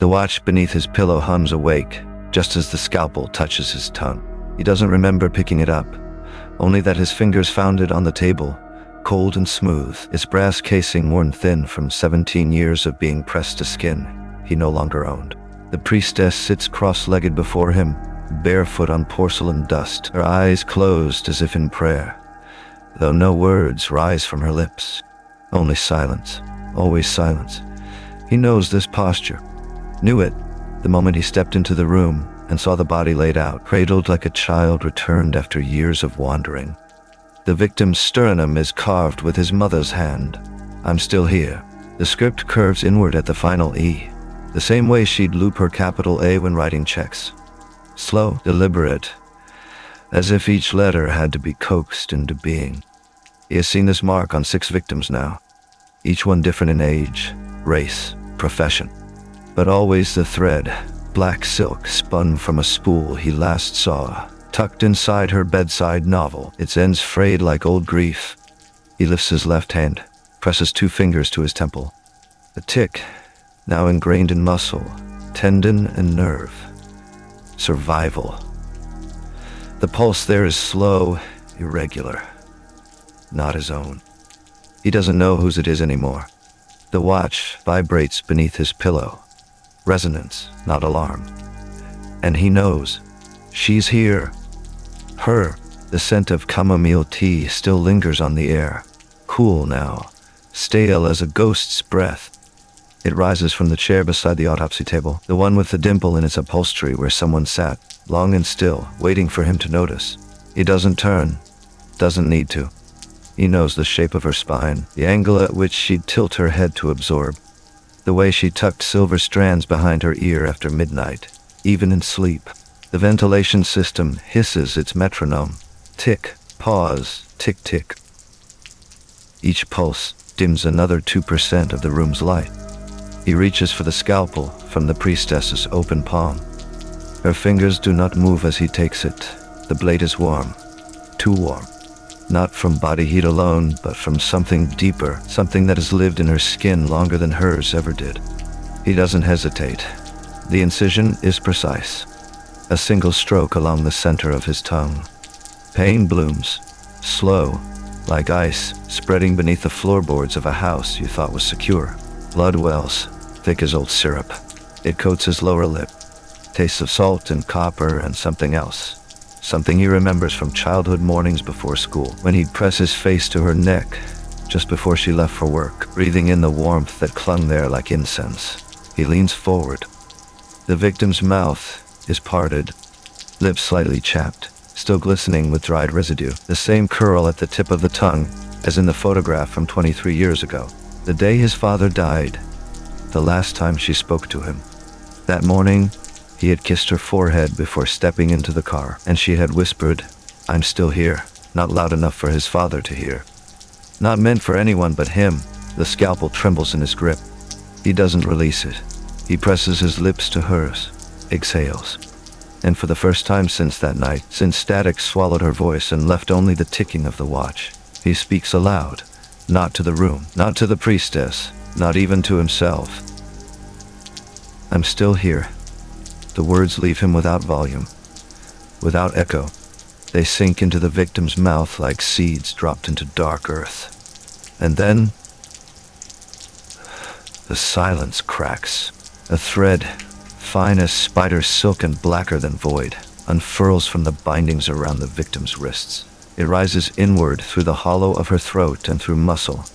The watch beneath his pillow hums awake, just as the scalpel touches his tongue. He doesn't remember picking it up, only that his fingers found it on the table, cold and smooth, its brass casing worn thin from 17 years of being pressed to skin he no longer owned. The priestess sits cross-legged before him, barefoot on porcelain dust, her eyes closed as if in prayer, though no words rise from her lips. Only silence, always silence. He knows this posture, knew it the moment he stepped into the room and saw the body laid out, cradled like a child returned after years of wandering. The victim's sternum is carved with his mother's hand. "I'm still here." The script curves inward at the final E, the same way she'd loop her capital A when writing checks. Slow, deliberate, as if each letter had to be coaxed into being. He has seen this mark on 6 victims now, each one different in age, race, profession. But always the thread, black silk spun from a spool he last saw, tucked inside her bedside novel, its ends frayed like old grief. He lifts his left hand, presses 2 fingers to his temple. A tick, now ingrained in muscle, tendon and nerve. Survival. The pulse there is slow, irregular. Not his own. He doesn't know whose it is anymore. The watch vibrates beneath his pillow. Resonance, not alarm. And he knows. She's here. Her. The scent of chamomile tea still lingers on the air. Cool now. Stale as a ghost's breath. It rises from the chair beside the autopsy table, the one with the dimple in its upholstery where someone sat, long and still, waiting for him to notice. He doesn't turn. Doesn't need to. He knows the shape of her spine, the angle at which she'd tilt her head to absorb, the way she tucked silver strands behind her ear after midnight, even in sleep. The ventilation system hisses its metronome. Tick, pause, tick-tick. Each pulse dims another 2% of the room's light. He reaches for the scalpel from the priestess's open palm. Her fingers do not move as he takes it. The blade is warm, too warm. Not from body heat alone, but from something deeper, something that has lived in her skin longer than hers ever did. He doesn't hesitate. The incision is precise. A single stroke along the center of his tongue. Pain blooms, slow, like ice, spreading beneath the floorboards of a house you thought was secure. Blood wells, thick as old syrup. It coats his lower lip. Tastes of salt and copper and something else. Something he remembers from childhood mornings before school, when he'd press his face to her neck just before she left for work, breathing in the warmth that clung there like incense. He leans forward. The victim's mouth is parted, lips slightly chapped, still glistening with dried residue. The same curl at the tip of the tongue as in the photograph from 23 years ago. The day his father died, the last time she spoke to him. That morning, he had kissed her forehead before stepping into the car, and she had whispered, "I'm still here," not loud enough for his father to hear. Not meant for anyone but him. The scalpel trembles in his grip. He doesn't release it. He presses his lips to hers, exhales. And for the first time since that night, since static swallowed her voice and left only the ticking of the watch, he speaks aloud. Not to the room, not to the priestess, not even to himself. "I'm still here." The words leave him without volume, without echo. They sink into the victim's mouth like seeds dropped into dark earth. And then, the silence cracks. A thread, fine as spider silk and blacker than void, unfurls from the bindings around the victim's wrists. It rises inward through the hollow of her throat and through muscle,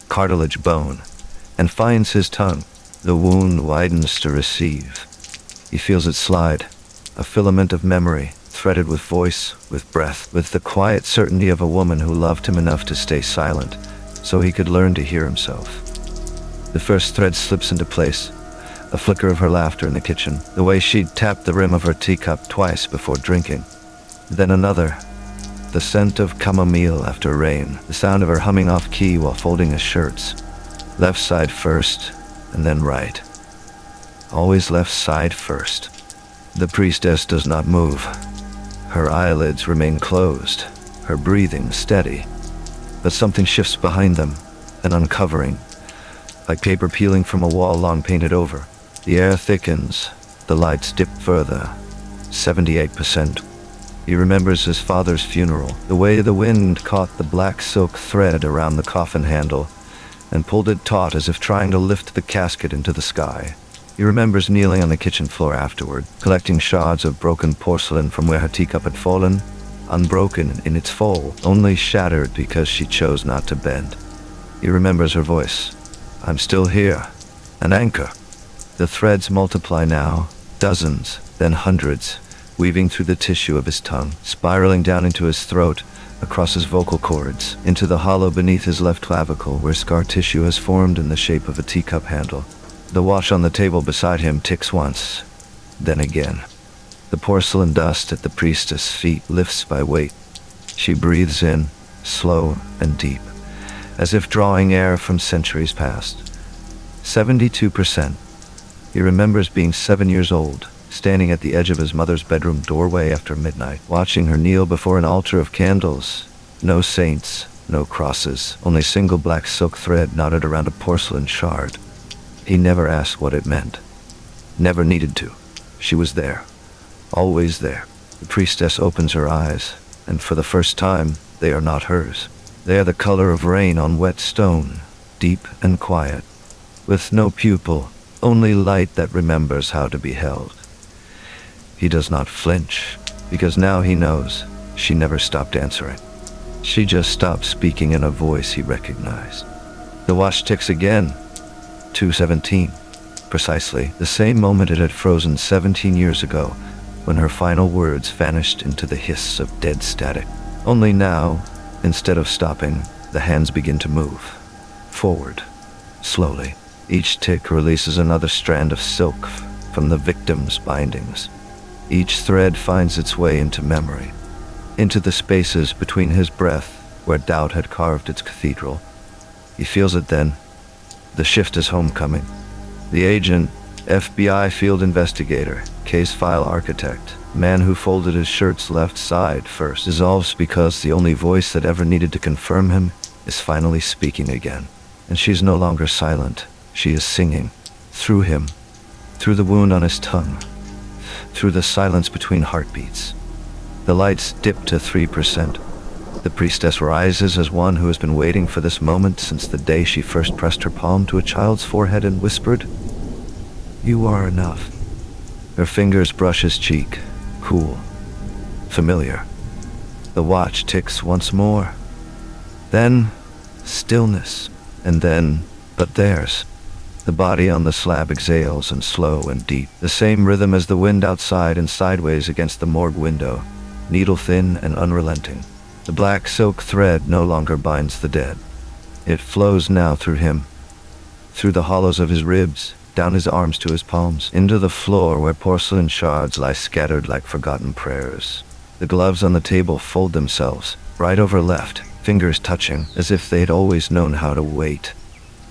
cartilage, bone, and finds his tongue. The wound widens to receive. He feels it slide, a filament of memory, threaded with voice, with breath, with the quiet certainty of a woman who loved him enough to stay silent, so he could learn to hear himself. The first thread slips into place, a flicker of her laughter in the kitchen, the way she'd tapped the rim of her teacup twice before drinking. Then another, the scent of chamomile after rain, the sound of her humming off key while folding his shirts. Left side first, and then right. Always left side first. The priestess does not move. Her eyelids remain closed, her breathing steady. But something shifts behind them, an uncovering, like paper peeling from a wall long painted over. The air thickens. The lights dip further. 78%. He remembers his father's funeral, the way the wind caught the black silk thread around the coffin handle and pulled it taut as if trying to lift the casket into the sky. He remembers kneeling on the kitchen floor afterward, collecting shards of broken porcelain from where her teacup had fallen, unbroken in its fall, only shattered because she chose not to bend. He remembers her voice. "I'm still here. An anchor." The threads multiply now, dozens, then hundreds, weaving through the tissue of his tongue, spiraling down into his throat, across his vocal cords, into the hollow beneath his left clavicle where scar tissue has formed in the shape of a teacup handle. The watch on the table beside him ticks once, then again. The porcelain dust at the priestess' feet lifts by weight. She breathes in, slow and deep, as if drawing air from centuries past. 72%. He remembers being 7 years old, standing at the edge of his mother's bedroom doorway after midnight, watching her kneel before an altar of candles. No saints, no crosses, only single black silk thread knotted around a porcelain shard. He never asked what it meant. Never needed to. She was there. Always there. The priestess opens her eyes, and for the first time, they are not hers. They are the color of rain on wet stone, deep and quiet, with no pupil, only light that remembers how to be held. He does not flinch, because now he knows she never stopped answering. She just stopped speaking in a voice he recognized. The watch ticks again. 2:17. Precisely the same moment it had frozen 17 years ago, when her final words vanished into the hiss of dead static. Only now, instead of stopping, the hands begin to move. Forward. Slowly. Each tick releases another strand of silk from the victim's bindings. Each thread finds its way into memory, into the spaces between his breath where doubt had carved its cathedral. He feels it then. The shift is homecoming. The agent, FBI field investigator, case file architect, man who folded his shirt's left side first, dissolves because the only voice that ever needed to confirm him is finally speaking again. And she's no longer silent. She is singing. Through him. Through the wound on his tongue. Through the silence between heartbeats. The lights dip to 3%. The priestess rises as one who has been waiting for this moment since the day she first pressed her palm to a child's forehead and whispered, "You are enough." Her fingers brush his cheek, cool, familiar. The watch ticks once more. Then, stillness, and then, but theirs. The body on the slab exhales and slow and deep, the same rhythm as the wind outside and sideways against the morgue window, needle thin and unrelenting. The black silk thread no longer binds the dead. It flows now through him, through the hollows of his ribs, down his arms to his palms, into the floor where porcelain shards lie scattered like forgotten prayers. The gloves on the table fold themselves, right over left, fingers touching, as if they'd always known how to wait.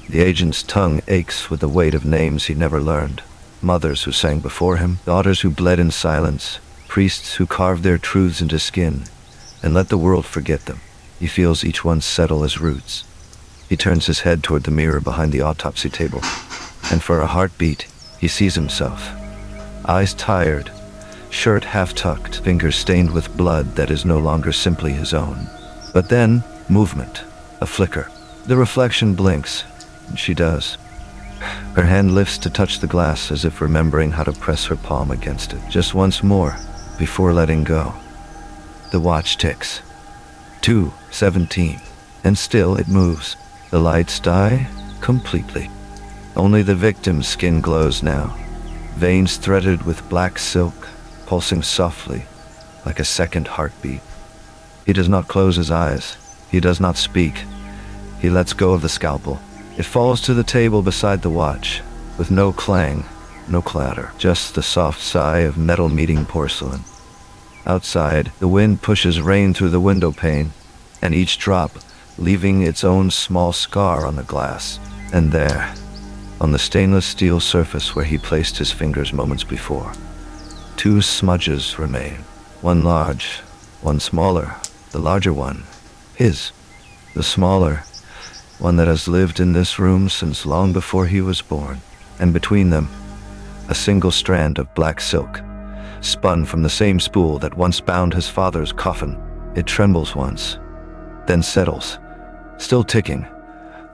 The agent's tongue aches with the weight of names he never learned. Mothers who sang before him, daughters who bled in silence, priests who carved their truths into skin, and let the world forget them. He feels each one settle as roots. He turns his head toward the mirror behind the autopsy table, and for a heartbeat, he sees himself. Eyes tired, shirt half-tucked, fingers stained with blood that is no longer simply his own. But then, movement, a flicker. The reflection blinks, and she does. Her hand lifts to touch the glass as if remembering how to press her palm against it, just once more, before letting go. The watch ticks. 2:17. And still it moves. The lights die completely. Only the victim's skin glows now. Veins threaded with black silk, pulsing softly, like a second heartbeat. He does not close his eyes. He does not speak. He lets go of the scalpel. It falls to the table beside the watch, with no clang, no clatter, just the soft sigh of metal meeting porcelain. Outside, the wind pushes rain through the window pane, and each drop leaving its own small scar on the glass. And there, on the stainless steel surface where he placed his fingers moments before, 2 smudges remain. One large, one smaller. The larger one, his. The smaller, one that has lived in this room since long before he was born. And between them, a single strand of black silk, spun from the same spool that once bound his father's coffin. It trembles once, then settles, still ticking.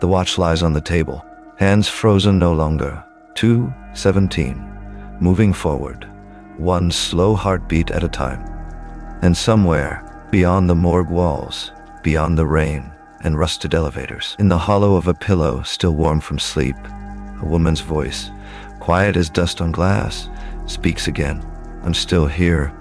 The watch lies on the table, hands frozen no longer. 2:17, moving forward, one slow heartbeat at a time. And somewhere, beyond the morgue walls, beyond the rain and rusted elevators, in the hollow of a pillow still warm from sleep, a woman's voice, quiet as dust on glass, speaks again. I'm still here,